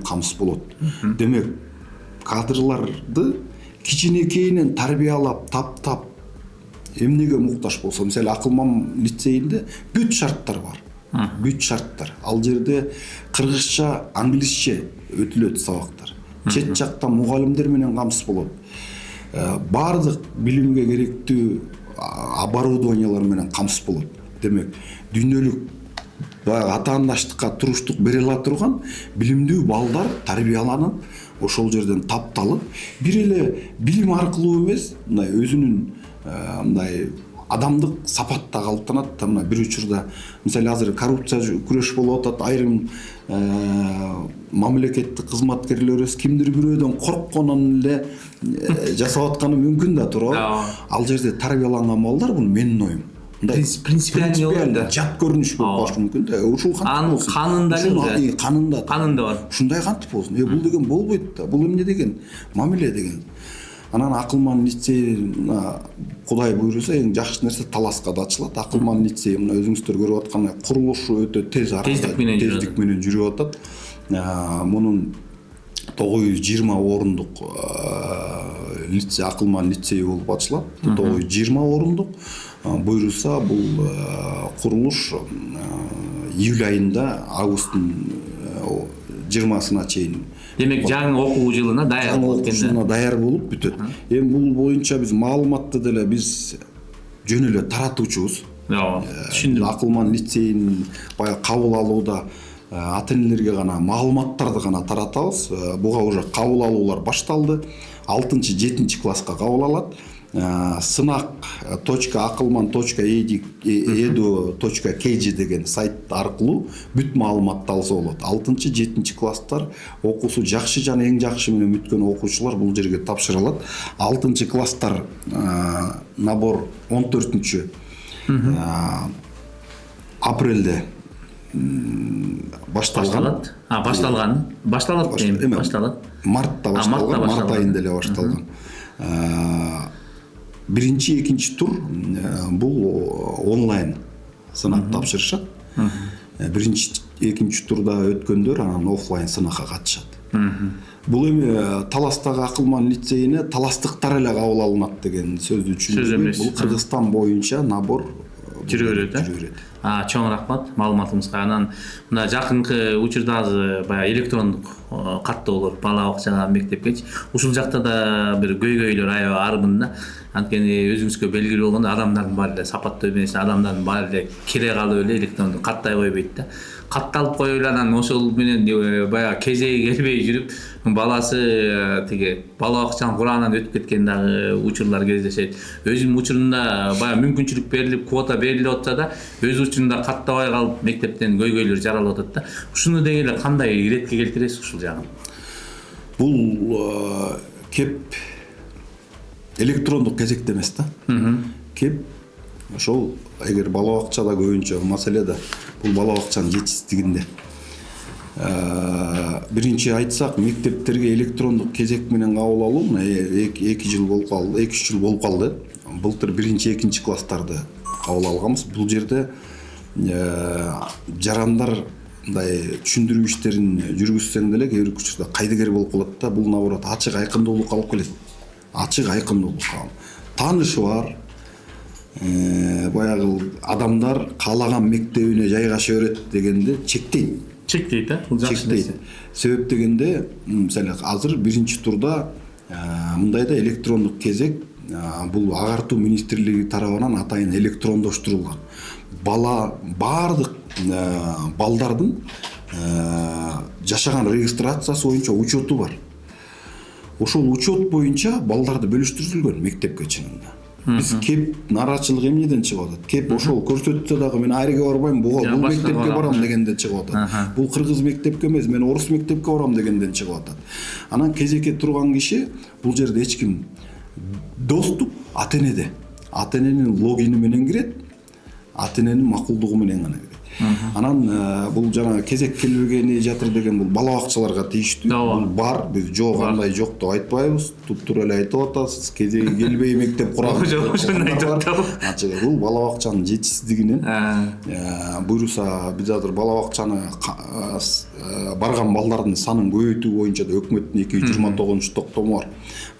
камсыз болот. Демек, кадрларды кичинекейинен тарбиялап, таптап эмнеге муктаж болсо, мисалы Акылман лицейинде бүт шарттар бар. Бүт шарттар. Ал жерде кыргызча, англисче өтүлөт сабактар. Чет жакта мугалимдер менен камсыз болот. Бардык билимге керектүү оборудованиялар менен камсыз болот. Демек, дүйнөлүк атаандаштыкка туруштук бере ала турган билимдүү балдар тарбияланып, ошол жерден тапталып, бир эле билим аркылуу эмес, мындай өзүнүн мындай адамдык сапат да калыптанат да. Мына бир учурда мисалы азыр коррупция күрөш болуп атат, айрым мамлекеттик кызматкерлерибиз кимдир бирөөдөн коркконун эле жасап атканы мүмкүн да, туурабы? Ал жерде тарбияланган балдар, бул менин оюм. Принципиально жат көрүнүш болуп калышы мүмкүн да. Ушул кантип болсун? Канында бар. Ушундай кантип болсун? Бул деген болбойт да. Бул эмне деген? Мамиле деген. Анан Акылман лицей Кудай буйруса эң жакшы нерсе Таласка да ачылат. Акылман лицей мына өзүңүздөр көрүп аткандай курулушу өтө тез тездик менен жүрүп атат. Мунун 920 орундук лицей, Акылман лицейи болуп ачылат. 920 орундук. Буйруса бул курулуш июль айында, августтун 20-сына чейин. Демек жаңы окуу жылына даяр болуп кетти. Жаңы даяр болуп бүтөт. Эми бул боюнча биз маалыматты деле биз жөн эле таратуучубуз. Түшүндүм. Акылман лицейин баягы кабыл алууда ата-энелерге гана маалыматтарды гана таратабыз. Буга уже кабыл алуулар башталды. 6-7 класска кабыл алат. сынак.акылман.edu.kg деген сайт аркылуу бүт маалыматты алса болот. 6-7 класстар окуусу жакшы жана эң жакшы менен бүткөн окуучулар бул жерге тапшыра алат. 6 класстар набор 14 апрелде башталган. Башталат дейм. Мартта башталган. Март айында эле башталган. Биринчи, экинчи тур бул онлайн сынак тапшырышат. Биринчи, экинчи турда өткөндөр анан офлайн сынакка катышат. Бул эми Таластагы Акылман лицейине таластыктар эле кабыл алынат деген сөздү түшүндүрбөйт. Бул Кыргызстан боюнча набор жүрө берет. Чоң рахмат маалыматыңызга. Анан мына жакынкы учурда баягы электрондук каттоолор бала бакчага, мектепкечи ушул жакта да бир көйгөйлөр аябай арбын да. Анткени өзүңүзгө белгилүү болгондой адамдардын баары эле сапаттуу эмес, адамдардын баары эле кире калып эле электрондук каттай койбойт да. Катталып коюп эле анан ошол менен баягы кезеги келбей жүрүп баласы тиги бала бакчанын курагынан өтүп кеткен дагы учурлар кездешет. Өзүнүн учурунда баягы мүмкүнчүлүк берилип, квота берилип атса да, өз учурунда каттабай калып мектептен көйгөйлөр жаралып атат да. Ушуну деген эле кандай иретке келтиресиз ушул жагын? Бул кеп электрондук кезекте эмес да. Кеп ошол эгер бала бакчада көбүнчө маселе да бул бала бакчанын жетишсиздигинде. Биринчи айтсак, мектептерге электрондук кезек менен кабыл алуу 2 жыл болуп калды, 2-3 жыл болуп калды. Былтыр биринчи, экинчи класстарды кабыл алганбыз. Бул жерде жарандар мындай түшүндүрүү иштерин жүргүзсөң деле кээ бир учурда кайдыгер болуп калат да. Бул наоборот ачык айкындуулукка алып келет. Ачык айкындуулукка. Таанышы бар. Баягы адамдар каалаган мектебине жайгаша берет дегенде чектейт да. Бул жакшы нерсе. Себеп дегенде, мисалы азыр биринчи турда мындай да электрондук кезек бул агартуу министрлиги тарабынан атайын электрондоштурулган. Бала бардык балдардын жашаган регистрациясы боюнча учету бар. Ошол учет боюнча балдарды бөлүштүрүлгөн мектепке чынында. Биз кеп нарачылык эмнеден чыгып атат? Кеп ошол көрсөтсө дагы мен айрыга барбайм, бул мектепке барам дегенден чыгып атат. Бул кыргыз мектепке эмес, мен орус мектепке барам дегенден чыгып атат. Анан кезекке турган киши бул жерде эч ким доступ ата-энеде. Ата-эненин логини менен кирет, ата-эненин макулдугу менен гана кирет. Анан бул жана кезек келбегени жатыр деген бул бала бакчаларга тийиштүү. Бул бар, биз жок андай жок деп айтпайбыз. Туптур эле айтып атасыз. Кезеги келбей мектеп курам. Ошондой айтып. Бул бала бакчанын жетишсиздигинен буйруса биз азыр бала бакчаны барган балдардын санын көбөйтүү боюнча да өкмөттүн 229-токтому бар.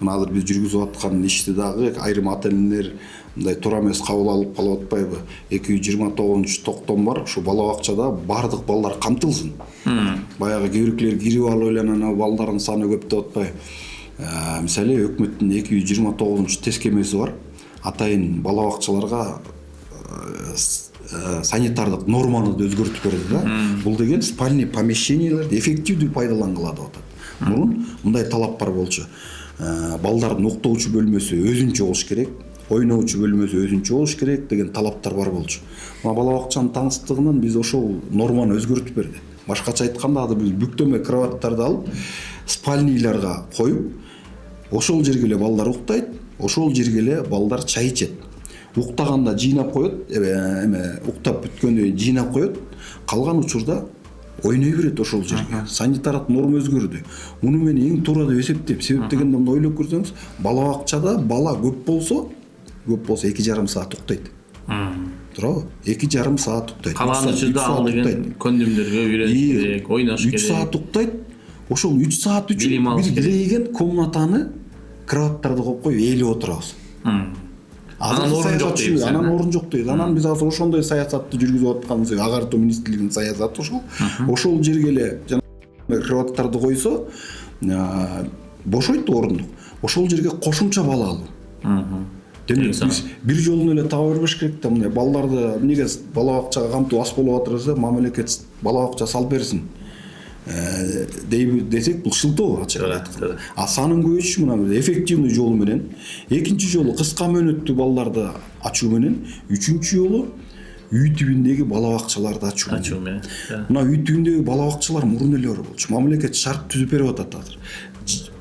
Мына азыр биз жүргүзүп аткан ишти дагы айрым ата-энелер мындай туура эмес кабыл алып калып атпайбы? 229-токтом бар. Ушу бала бакчада бардык балдар камтылсын. Баягы кээ биркилер кирип алып эле анан балдардын саны көп деп атпайбы? Мисалы өкмөттүн 229-тескемеси бар. Атайын бала бакчаларга санитардык норманы да өзгөртүп берди да. Бул деген спальный помещенияларды эффективдүү пайдалангыла деп атат. Мурун мындай талап бар болчу. Балдардын уктоочу бөлмөсү өзүнчө болуш керек. ойноочу бөлмөсү өзүнчө болуш керек деген талаптар бар болчу. Мына бала бакчанын таңсыздыгынан биз ошол норманы өзгөртүп бердик. Башкача айтканда азыр биз бүктөмө кроваттарды алып спальнийларга коюп, ошол жерге эле балдар уктайт, ошол жерге эле балдар чай ичет. Уктаганда жыйнап коет, уктап бүткөндөн кийин жыйнап коет, калган учурда ойной берет ошол жерге. Санитарлык норма өзгөрдү. Муну мен эң туура деп эсептейм. Себеп дегенде мына ойлоп көрсөңүз, бала бакчада бала көп болсо 2,5 саат уктайт. Туурабы? 2,5 саат уктайт. Калган учурда ал деген көндүмдөргө үйрөнүш керек, ойнош керек. 3 саат уктайт. Ошол 3 саат үчүн бир кирейген комнатаны кроваттарды коюп коюп ээлеп отурабыз. Анан орун жок дейбиз. Анан орун жок дейбиз. Анан биз азыр ошондой саясатты жүргүзүп атканыбыз, агартуу министрлигинин саясаты ошол. Ошол жерге эле жана кроваттарды койсо, бошойт орундук. Ошол жерге кошумча бала алуу. Демек биз бир жолун эле таба бербеш керек да, мындай балдарды эмнеге бала бакчага камтуу аз болуп атыр десе, мамлекет бала бакча салып берсин. Десек бул шылтоо ачык айтканда. А санын көбөйтүш мына эффективный жолу менен, экинчи жолу кыска мөөнөттүү балдарды ачуу менен, үчүнчү жолу үй түбүндөгү бала бакчаларды ачуу менен. Мына үй түбүндөгү бала бакчалар мурун эле бар болчу. Мамлекет шарт түзүп берип атат азыр.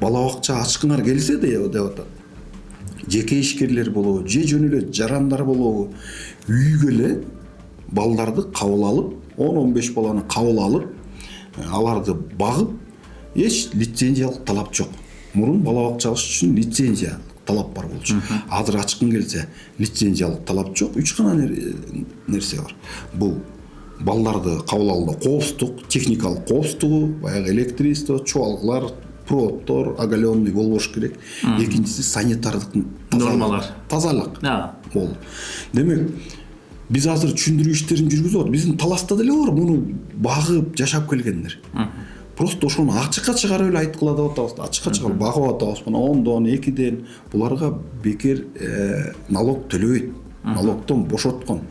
Бала бакча ачкыңар келсе деп атат. Жеке ишкерлер болобу, же жөн эле жарандар болобу, үйгө эле балдарды кабыл алып, 10-15 баланы кабыл алып, аларды багып, эч лицензиялык талап жок. Мурун бала бакча ачыш үчүн лицензия талап бар болчу. Азыр ачкың келсе, лицензиялык талап жок. 3 гана нерсе бар. Бул балдарды кабыл алууда коопсуздук, техникалык коопсуздугу, баягы электричество, чубалгылар, проводдор, оголенный болбош керек. Экинчиси санитардык нормалар, тазалык болду. Демек, биз азыр түшүндүрүү иштерин жүргүзүп атабыз. Биздин таласта деле бар муну багып жашап келгендер. Просто ошону ачыкка чыгарып эле айткыла деп атабыз. Ачыкка чыгарып багып атабыз. Мына 10дон, 2ден буларга бекер налог төлөбөйт. Налогдон бошоткон.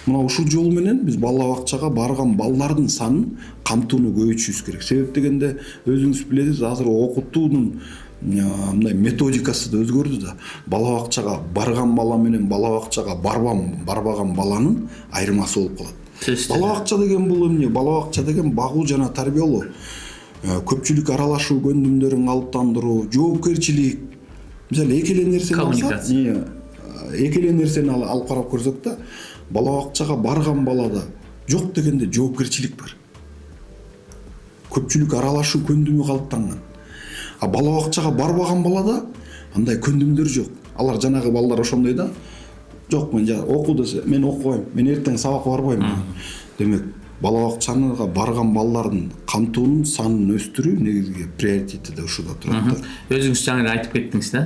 Мына ушул жол менен биз бала бакчага барган балдардын санын камтууну көбөйтүшүбүз керек. Себеп дегенде өзүңүз билесиз, азыр окутуунун мындай методикасы да өзгөрдү да. Бала бакчага барган бала менен бала бакчага барбаган баланын айырмасы болуп калат. Бала бакча деген бул эмне? Бала бакча деген багуу жана тарбиялоо. Көпчүлүк аралашуу, көндүмдөрүн калыптандыруу, жоопкерчилик. Мисалы эки эле нерсени алсак, эки эле нерсени алып карап көрсөк да, бала бакчага барган балада жок дегенде жоопкерчилик бар. Көпчүлүк аралашуу көндүмү калыптанган. А бала бакчага барбаган балада андай көндүмдөр жок. Алар жанагы балдар ошондой да. Жок, мен окуу десе, мен окубайм, мен эртең сабакка барбайм. Демек, бала бакчага барган балдардын камтуунун санын өстүрүү негизги приоритети да ушуда турат. Өзүңүз жаңы айтып кеттиңиз да.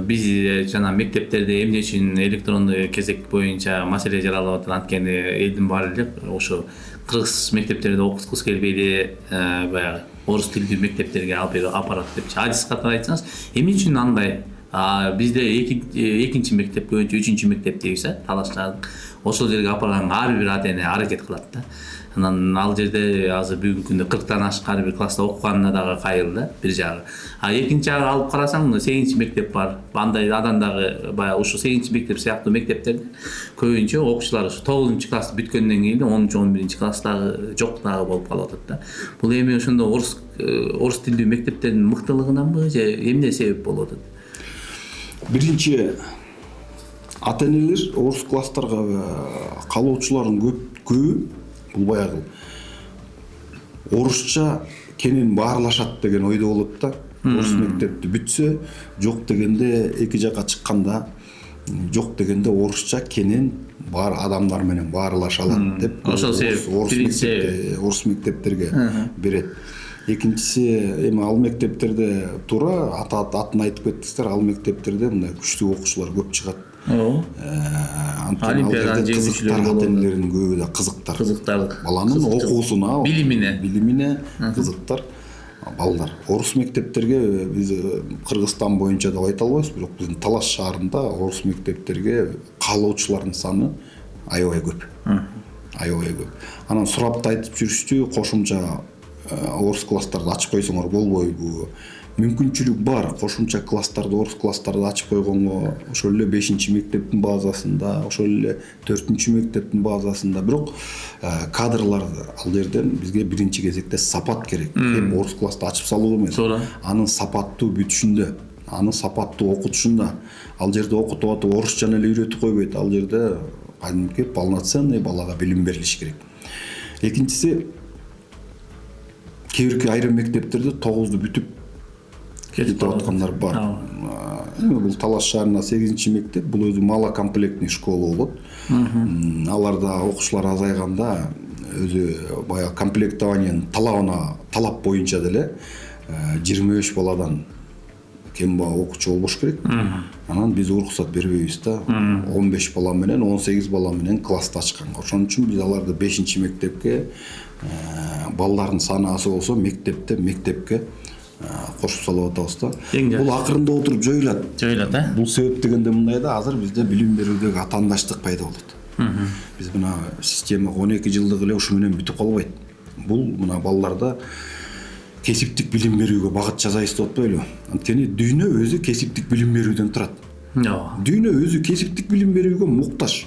Биз жана мектептерде эмне үчүн электрондуу кезек боюнча маселе жаралып атат, анткени элдин баары эле ошо кыргыз мектептерде окуткусу келбейди, баягы орус тилдүү мектептерге алып апарат депчи. Адис катары айтсаңыз, эмне үчүн андай? Бизде экинчи мектеп боюнча үчүнчү мектеп дейбиз, талашчылык. Ошол жерге апарганга ар бир ата эне аракет кылат да. Анан ал жерде азыр бүгүнкү күндө 40тан ашык ар бир класста окуганына дагы кайыл да, бир жагы. Экинчи жагы алып карасаң, 8-чи мектеп бар. Андай адан дагы баягы ушу 8-чи мектеп сыяктуу мектептерде көбүнчө окуучулар ушу 9-чу класс бүткөндөн кийин 10-чу 11-чи класстагы жок дагы болуп калып атат да. Бул эми ошондо орус тилдүү мектептердин мыктылыгынанбы же эмне себеп болуп атат? Биринчи, ата энелер орус класстарга калуучулардын көбү бул баягы орусча кенен баарлашат деген ойдо болот да. Орус мектепти бүтсө, жок дегенде эки жакка чыкканда, жок дегенде орусча кенен бар адамдар менен баарлаша алат деп ошол себеп орус мектептерге берет. Экинчиси, эми ал мектептерде туура атын айтып кеттиңиздер, ал мектептерде мындай күчтүү окуучулар көп чыгат. Олимпиаданын жеңүүчүлөрү болот. Атенелердин көбү да кызыктар. Баланын окуусуна, билимине кызыктар балдар. Орус мектептерге биз Кыргызстан боюнча деп айта албайбыз, бирок биздин Талас шаарында орус мектептерге калуучулардын саны аябай көп. Анан сурапты айтып жүрүштү, кошумча орус класстарды ачып койсоңор болбойбу, мүмкүнчүлүк бар. Кошумча класстарды, орус класстарды ачып койгонго, ошол эле 5-мектептин базасында, ошол эле 4-мектептин базасында. Бирок кадрлар ал жерден бизге биринчи кезекте сапат керек. Эми орус классты ачып салуу эмес. Анын сапаттуу бүтүшүндө, анын сапаттуу окутушунда. Ал жерде окутуп атып орусчаны эле үйрөтүп койбойт. Ал жерде кадимки полноценный балага билим берилиш керек. Экинчиси, кээ бир айрым мектептерде 9-ду бүтүп кетип аткандар бар. Эми бул Талас шаарына 8-мектеп, бул өзү малокомплектный школа болот. Аларда окуучулар азайганда өзү баягы комплектованиянын талап боюнча деле 25 баладан кем окуучу болбош керек. Анан биз уруксат бербейбиз да. 15 бала менен 18 бала менен классты ачканга. Ошон үчүн биз аларды 5-мектепке балдардын саны аз болсо мектепке кошуп салып атабыз да. Бул акырында отуруп жоюлат. Бул себеп дегенде мындай да, азыр бизде билим берүүдөгү атаандаштык пайда болот. Биз мына система 12 жылдык эле ушу менен бүтүп калбайт. Бул мына балдарда кесиптик билим берүүгө багыт жасайбыз деп атпайлыбы? Анткени дүйнө өзү кесиптик билим берүүдөн турат. Дүйнө өзү кесиптик билим берүүгө муктаж.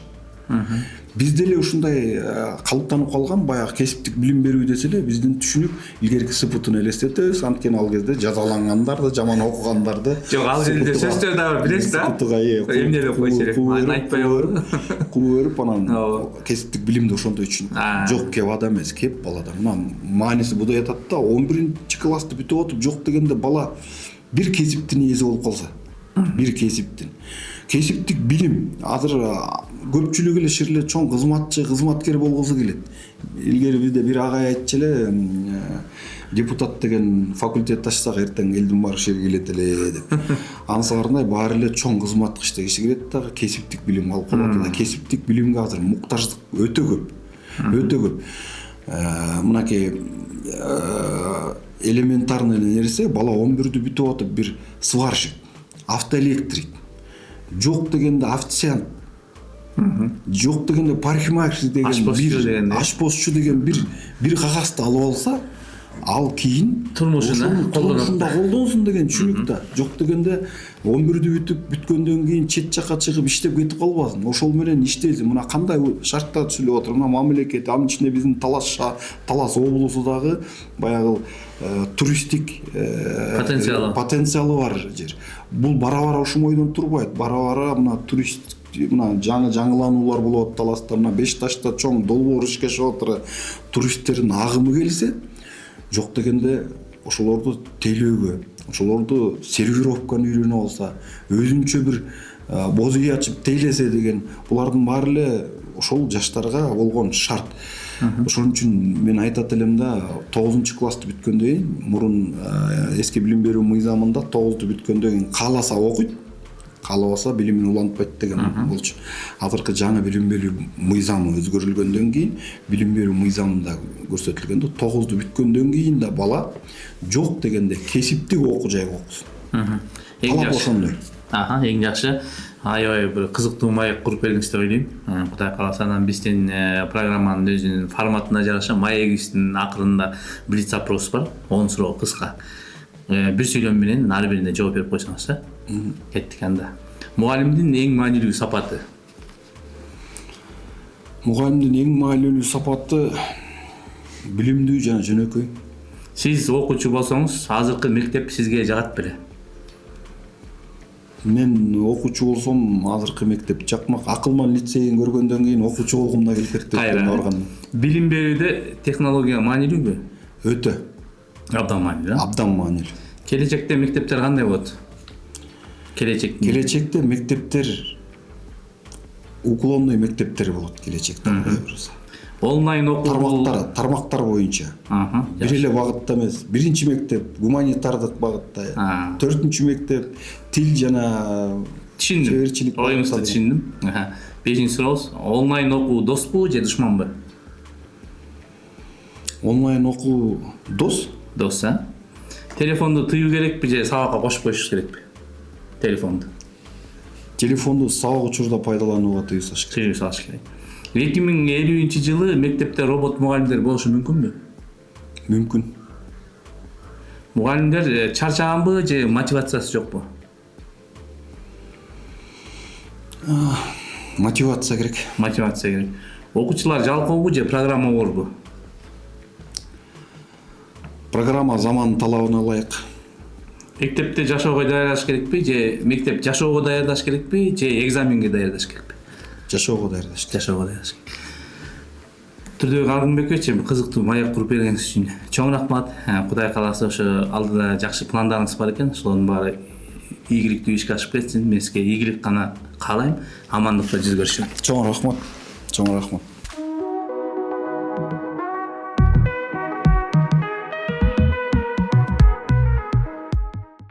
Биз деле ушундай калыптанып калган, баягы кесиптик билим берүү десе эле биздин түшүнүк илгерки сыпытын элестетебиз. Анткени ал кезде жазалангандарды, жаман окугандарды. Жок, ал жерде сөздөр да бар, билесиз да? Эмне деп койчу элек? Айтпай куу берип анан кесиптик билимди ошондой түшүнүп. Жок, кеп ада эмес, кеп балада. Мына мааниси будай атат да, 11-классты бүтүп атып жок дегенде бала бир кесиптин ээси болуп калса, бир кесиптик билим азыр көпчүлүгү эле ширле чоң кызматкер болгусу келет. Илгери бизде бир агай айтчу эле, депутат деген факультет ачсак эртең элдин баары ушерге келет эле деп. Ансыларындай баары эле чоң кызматкычта киши келет дагы кесиптик билим алып калат да. Кесиптик билимге азыр муктаждык өтө көп. Мынакей элементарный нерсе, бала 11-дү бүтүп атып бир сварщик, автоэлектрик, жок дегенде официант, жок дегенде парикмахер деген, ашпозчу деген бир кагазды алып алса, ал кийин турмушунда колдонсун деген түшүнүк да. Жок дегенде 11-дү бүткөндөн кийин чет жакка чыгып иштеп кетип калбасын. Ошол менен иштесин. Мына кандай шарттар түзүлүп атыр. Мына мамлекет, анын ичинде биздин Талас облусу дагы баягы туристтик потенциалы бар жер. Бул бара-бара ушул ойдон турбайт. Бара-бара мына турист, мына жаңылануулар болуп атат Таласта. Мына Бешташта чоң долбоор ишке ашып атыр. Туристтердин агымы келсе, жок дегенде ошолорду тейлөөгө, ошолорду сервировканы үйрөнүп алса, өзүнчө бир боз үй ачып тейлесе деген, булардын баары эле ошол жаштарга болгон шарт. Ошон үчүн мен айтат элем да, 9-классты бүткөндөн кийин, мурун эски билим берүү мыйзамында 9-ду бүткөндөн кийин кааласа окуйт, каалабаса билимин улантпайт деген болчу. Азыркы жаңы билим берүү мыйзамы өзгөрүлгөндөн кийин, билим берүү мыйзамында көрсөтүлгөндө 9-ду бүткөндөн кийин да бала жок дегенде кесиптик окуу жайга окусун. Талап ошондой. Эң жакшы. Аябай бир кызыктуу маек куруп бердиңиз деп ойлойм. Кудай кааласа, анан биздин программанын өзүнүн форматына жараша маегибиздин акырында блиц опрос бар. 10 суроо кыска. Бир сүйлөм менен ар бирине жооп берип койсоңуз, кеттик анда. Мугалимдин эң маанилүү сапаты? Мугалимдин эң маанилүү сапаты билимдүү жана жөнөкөй. Сиз окуучу болсоңуз, азыркы мектеп сизге жагат беле? Мен окуучу болсом, азыркы мектеп жакмак. Акылман лицейин көргөндөн кийин окуучу болгум да келип кетти. Билим берүүдө технология маанилүүбү? Өтө. Абдан маанилүү. Абдан маанилүү. Келечекте мектептер кандай болот? Келечекте мектептер уклонный мектептер болот келечекте. Онлайн окуу тармактар боюнча. Бир эле багытта эмес. Биринчи мектеп гуманитардык багытта. 4-мектеп тил жана чеберчилик. Оюңузду түшүндүм. 5-чи сурообуз. Онлайн окуу доспу же душманбы? Онлайн окуу дос. Дос, Телефонду тыюу керекпи же сабакка кошуп коюш керекпи? Телефонду сабак учурда пайдаланууга тыюу салыш керек. 2050-жылы мектепте робот мугалимдер болушу мүмкүнбү? Мүмкүн. Мугалимдер чарчаганбы же мотивациясы жокпу? Мотивация керек. Мотивация керек. Окуучулар жалкообу же программа борбу? Программа заманын талабына ылайык. Мектепте жашоого даярдаш керекпи же мектеп жашоого даярдаш керекпи же экзаменге даярдаш керекпи? Жашоого даярдаш. Жашоого даярдаш керек. Түрдүбек Аргынбекович, кызыктуу маек куруп бергениңиз үчүн чоң рахмат. Кудай кааласа ошо алдыда жакшы пландарыңыз бар экен. Ошолордун баары ийгиликтүү ишке ашып кетсин. Мен сизге ийгилик гана каалайм. Амандыкта жүз көрүшөт. Чоң рахмат. Чоң рахмат.